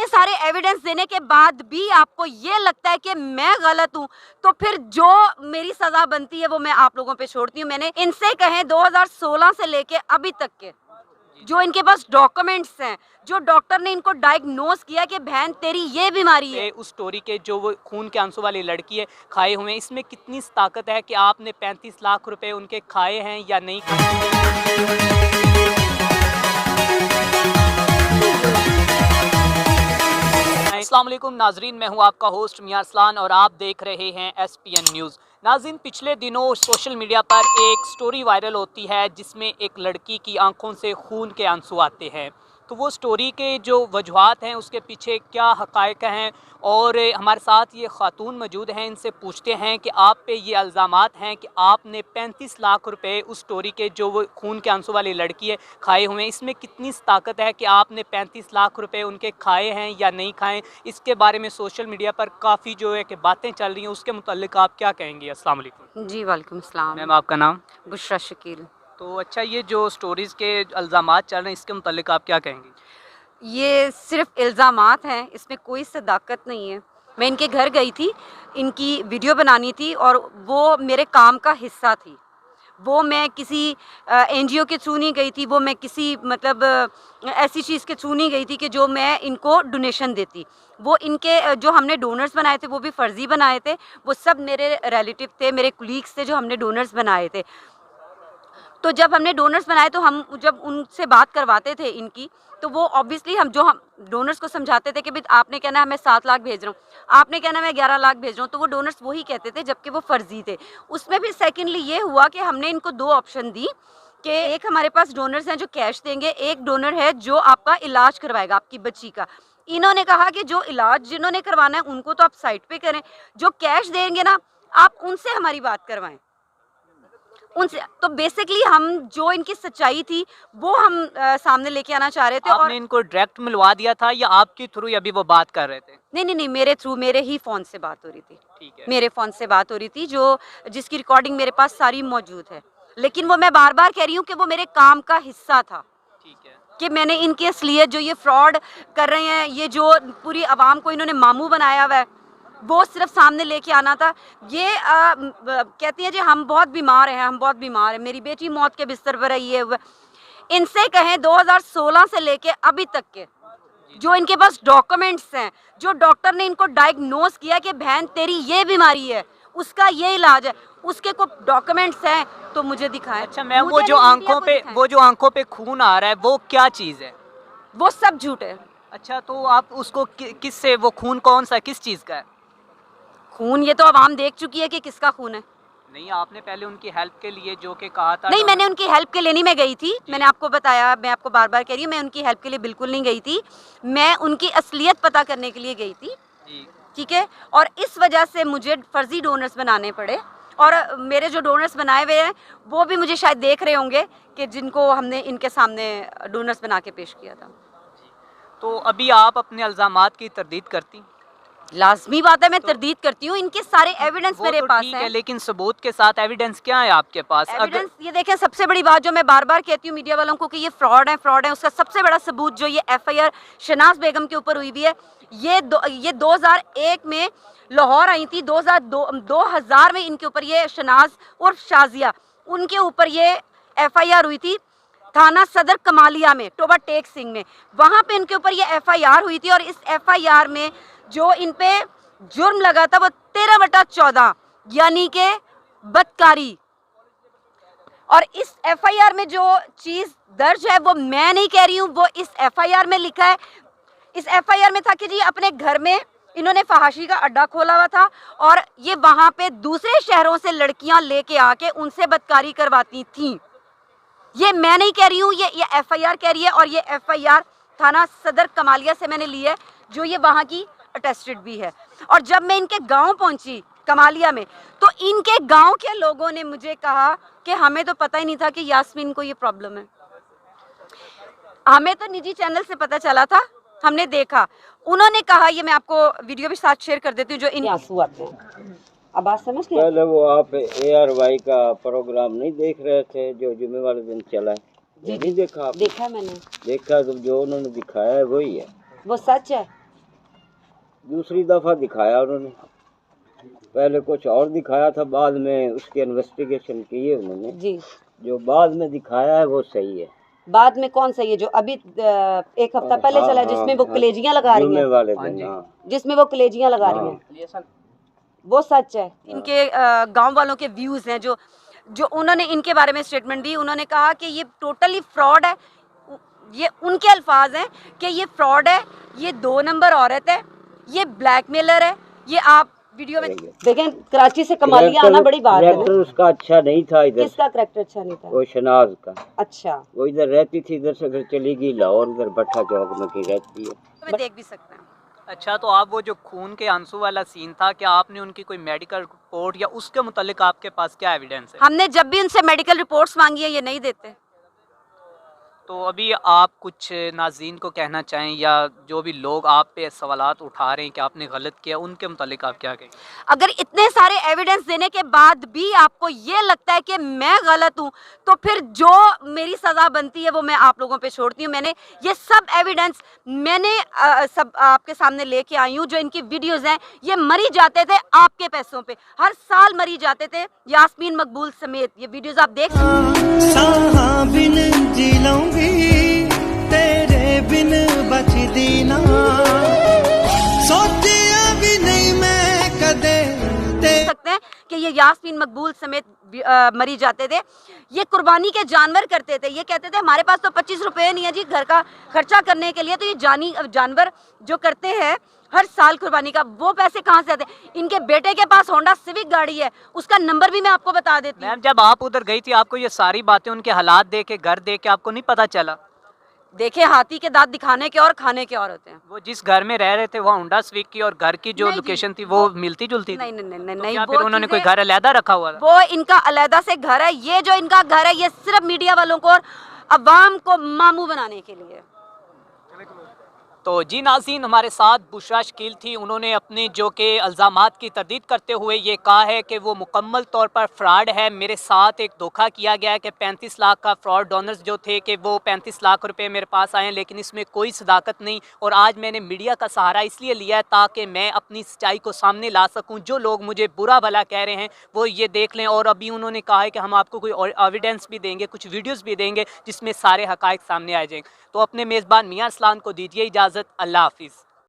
इतने सारे एविडेंस देने के बाद भी आपको ये लगता है कि मैं गलत हूँ, तो फिर जो मेरी सजा बनती है वो मैं आप लोगों पे छोड़ती हूँ। मैंने इनसे कहें 2016 से लेके अभी तक के जो इनके पास डॉक्यूमेंट्स हैं, जो डॉक्टर ने इनको डायग्नोस किया कि बहन तेरी ये बीमारी है। उस स्टोरी के जो वो खून के आंसू वाली लड़की है खाए हुए हैं, इसमें कितनी ताकत है कि आपने 35 लाख रुपए उनके खाए हैं या नहीं खाए? अस्सलाम वालेकुम नाजरीन, मैं हूं आपका होस्ट मियां अरसलान और आप देख रहे हैं SPN न्यूज़। नाज़रीन, पिछले दिनों सोशल मीडिया पर एक स्टोरी वायरल होती है जिसमें एक लड़की की आंखों से खून के आंसू आते हैं। तो वो स्टोरी के जो वजूहात हैं, उसके पीछे क्या हक़ाइक़ हैं, और हमारे साथ ये ख़ातून मौजूद हैं। इनसे पूछते हैं कि आप पे ये इल्ज़ामात हैं कि आपने 35 लाख रुपए उस स्टोरी के जो वो खून के आंसू वाली लड़की है खाए हुए हैं, इसमें कितनी ताकत है कि आपने 35 लाख रुपए उनके खाए हैं या नहीं खाए? इसके बारे में सोशल मीडिया पर काफ़ी जो है कि बातें चल रही हैं, उसके मुताल्लिक आप क्या कहेंगी? अस्सलाम वालेकुम। जी वालेकुम सलाम। मैम, आपका नाम? बुशरा शकील। तो अच्छा, ये जो स्टोरीज़ के इल्ज़ामात चल रहे हैं, इसके मुताल्लिक आप क्या कहेंगी? ये सिर्फ इल्ज़ामात हैं, इसमें कोई सदाकत नहीं है। मैं इनके घर गई थी, इनकी वीडियो बनानी थी और वो मेरे काम का हिस्सा थी। वो मैं किसी NGO के थ्रू नहीं गई थी, वो मैं किसी मतलब ऐसी चीज़ के थ्रू नहीं गई थी कि जो मैं इनको डोनेशन देती। वो इनके जो हमने डोनर्स बनाए थे वो भी फ़र्ज़ी बनाए थे, वो सब मेरे रिलेटिव थे, मेरे कुलीग्स थे जो हमने डोनर्स बनाए थे। तो जब हमने डोनर्स बनाए तो हम जब उनसे बात करवाते थे इनकी, तो वो ऑब्वियसली हम डोनर्स को समझाते थे कि भाई आपने कहना है मैं 7 लाख भेज रहा हूँ, आपने कहना मैं 11 लाख भेज रहा हूँ, तो वो डोनर्स वही कहते थे जबकि वो फर्जी थे। उसमें भी सेकेंडली ये हुआ कि हमने इनको 2 ऑप्शन दी कि एक हमारे पास डोनर्स हैं जो कैश देंगे, एक डोनर है जो आपका इलाज करवाएगा आपकी बच्ची का। इन्होंने कहा कि जो इलाज जिन्होंने करवाना है उनको तो आप साइट पे करें, जो कैश देंगे ना आप उनसे हमारी बात करवाएं, उनसे। तो बेसिकली हम जो इनकी सच्चाई थी वो हम सामने लेके आना चाह रहे थे। आपने और इनको डायरेक्ट मिलवा दिया था या आपके थ्रू अभी वो बात कर रहे थे? नहीं, मेरे थ्रू, मेरे ही फ़ोन से बात हो रही थी। ठीक है। मेरे फ़ोन से बात हो रही थी जिसकी रिकॉर्डिंग मेरे पास सारी मौजूद है। लेकिन वो मैं बार-बार कह रही हूँ कि वो मेरे काम का हिस्सा था। ठीक है। कि कि मैंने इनके असलियत जो ये फ्रॉड कर रहे हैं, ये जो पूरी आवाम को इन्होंने मामू बनाया हुआ है, वो सिर्फ सामने लेके आना था। ये कहती है जी हम बहुत बीमार हैं, हम बहुत बीमार हैं, मेरी बेटी मौत के बिस्तर पर है, ये इनसे कहें 2016 से लेके अभी तक के जो इनके पास डॉक्यूमेंट्स हैं, जो डॉक्टर ने इनको डायग्नोस किया कि बहन तेरी ये बीमारी है, उसका ये इलाज है, उसके कोई डॉक्यूमेंट्स हैं तो मुझे दिखाएं। अच्छा मैम, मुझे वो जो नहीं, मीडिया को दिखाएं। आंखों पे खून आ रहा है, वो क्या चीज़ है? वो सब झूठ है। अच्छा, तो आप उसको किससे, वो खून कौन सा, किस चीज़ का है? खून ये तो आवाम देख चुकी है कि किसका खून है। नहीं, आपने पहले उनकी हेल्प के लिए जो कि कहा था। नहीं, मैंने उनकी हेल्प के लिए नहीं मैं गई थी, मैंने आपको बताया, मैं आपको बार बार कह रही हूँ मैं उनकी हेल्प के लिए बिल्कुल नहीं गई थी, मैं उनकी असलियत पता करने के लिए गई थी। ठीक है, और इस वजह से मुझे फर्जी डोनर्स बनाने पड़े, और मेरे जो डोनर्स बनाए हुए हैं वो भी मुझे शायद देख रहे होंगे कि जिनको हमने इनके सामने डोनर्स बना के पेश किया था। तो अभी आप अपने इल्ज़ामात की तरदीद करती? लाजमी बात है, मैं तरदीद करती हूँ, इनके सारे एविडेंस मेरे तो पास ठीक हैं। है, लेकिन सबूत के साथ एविडेंस क्या है आपके पास? एविडेंस ये देखें, सबसे बड़ी बात जो मैं बार बार कहती हूँ मीडिया वालों को कि ये फ्रॉड है, उसका सबसे बड़ा सबूत जो ये FIR शहनाज बेगम के ऊपर हुई भी है, ये 2001 में लाहौर आई थी, 2000 में इनके ऊपर ये शहनाज और शाजिया, उनके ऊपर ये FIR हुई थी थाना सदर कमालिया में, टोबा टेक सिंह में, वहाँ पे इनके ऊपर ये FIR हुई थी। और इस FIR में जो इन पे जुर्म लगा था वो 13/14 यानी के बदकारी। और इस FIR में जो चीज़ दर्ज है वो मैं नहीं कह रही हूँ, वो इस FIR में लिखा है। इस FIR में था कि जी अपने घर में इन्होंने फहाशी का अड्डा खोला हुआ था और ये वहाँ पे दूसरे शहरों से लड़कियाँ लेके आके उनसे बदकारी करवाती थीं। ये मैं नहीं कह रही हूँ, ये FIR कह रही है, और ये FIR थाना सदर कमालिया से मैंने ली है, जो ये वहाँ की अटेस्टेड भी है। और जब मैं इनके गांव पहुंची कमालिया में, तो इनके गांव के लोगों ने मुझे कहा कि हमें तो पता ही नहीं था कि यास्मीन को ये प्रॉब्लम है, हमें तो निजी चैनल से पता चला था, हमने देखा। उन्होंने कहा, ये मैं आपको वीडियो भी साथ शेयर कर देती हूँ, जो इन आंसू आते हैं। अब बात समझ गए? पहले वो आप ARY का प्रोग्राम नहीं देख रहे थे जो जुम्मे वाले दिन चला है? नहीं देखा? देखा मैंने, देखा तो जो उन्होंने दिखाया है वही है, वो सच है। दूसरी दफ़ा दिखाया उन्होंने, पहले कुछ और दिखाया था, बाद में उसकी इन्वेस्टिगेशन की है उन्होंने। जी, जो बाद में दिखाया है वो सही है। बाद में कौन सा, ये जो अभी एक हफ्ता पहले हाँ, चला हाँ, जिसमें वो हाँ, कलेजियां लगा रही जुम्मे हैं, वाले दिन, हाँ। जिसमें वो कलेजियां लगा रही हैं, वो सच है? इनके गांव वालों के व्यूज हैं जो जो उन्होंने इनके बारे में स्टेटमेंट दी। उन्होंने कहा कि ये टोटली फ्रॉड है। ये उनके अल्फाज हैं कि ये फ्रॉड है, ये 2 नंबर औरत है, ये ब्लैकमेलर है। ये आप वीडियो में देखें, कराची से कमालिया आना बड़ी बात है करैक्टर ना। उसका अच्छा नहीं था इधर। किसका करैक्टर अच्छा नहीं था? वो शनाज का। अच्छा, वो इधर रहती थी, इधर से फिर चली गई लाहौर, इधर भट्टा चौक में की रहती है। मैं देख भी सकते हैं। अच्छा, तो आप वो जो खून के आंसू वाला सीन था, क्या आपने उनकी कोई मेडिकल रिपोर्ट या उसके मुतालिक आपके पास क्या एविडेंस है? हमने जब भी उनसे मेडिकल रिपोर्ट्स मांगी है, ये नहीं देते। तो अभी आप कुछ नाज़रीन को कहना चाहें या जो भी लोग आप पे सवालात उठा रहे हैं कि आपने गलत किया, उनके मुतालिक आप क्या कहें? अगर इतने सारे एविडेंस देने के बाद भी आपको ये लगता है कि मैं गलत हूँ, तो फिर जो मेरी सज़ा बनती है वो मैं आप लोगों पे छोड़ती हूँ। मैंने ये सब एविडेंस सब आपके सामने लेके आई हूँ। जो इनकी वीडियोज़ हैं, ये मरी जाते थे आपके पैसों पे, हर साल मरी जाते थे, यास्मीन मकबूल समेत। ये वीडियोज़ आप देख साहा बिन जी लूंगी, तेरे बिन बचदी ना, सोचिया भी नहीं मैं कदे सकते हैं कि ये यास्मीन मकबूल समेत मरी जाते थे। ये कुर्बानी के जानवर करते थे। ये कहते थे हमारे पास तो 25 रुपए नहीं है जी घर का खर्चा करने के लिए, तो ये जानवर जो करते हैं हर साल कुर्बानी का, वो पैसे कहाँ से आते हैं? इनके बेटे के पास होंडा सिविक गाड़ी है, उसका नंबर भी मैं आपको बता देती हूँ। मैम, जब आप उधर गई थी, आपको ये सारी बातें, उनके हालात देख के, घर देख के आपको नहीं पता चला? देखे, हाथी के दांत दिखाने के और खाने के और होते हैं। वो जिस घर में रह रहे थे वहाँ होंडा सिविक की और घर की जो नहीं जी, लोकेशन थी वो मिलती जुलती थी? नहीं नहीं नहीं नहीं, तो नहीं, क्या वो फिर उन्होंने कोई चीज़ें- घर अलहदा रखा हुआ था? वो इनका अलहदा से घर है। ये जो इनका घर है, ये सिर्फ मीडिया वालों को और अवाम को मामू बनाने के लिए। तो जी नाज़रीन, हमारे साथ बुशरा शकील थी। उन्होंने अपने जो कि इल्ज़ामात की तरदीद करते हुए ये कहा है कि वो मुकम्मल तौर पर फ्रॉड है। मेरे साथ एक धोखा किया गया है कि 35 लाख का फ्रॉड डोनर्स जो थे कि वो 35 लाख रुपए मेरे पास आए हैं, लेकिन इसमें कोई सदाकत नहीं। और आज मैंने मीडिया का सहारा इसलिए लिया है ताकि मैं अपनी सच्चाई को सामने ला सकूं। जो लोग मुझे बुरा भला कह रहे हैं वो ये देख लें। और अभी उन्होंने कहा है कि हम आपको कोई एविडेंस भी देंगे, कुछ वीडियोज़ भी देंगे जिसमें सारे हक़ाइक़ सामने आ जाएंगे। तो अपने मेज़बान मियां अरसलान को दीजिए इजाज़त। अल्लाह हाफिज़।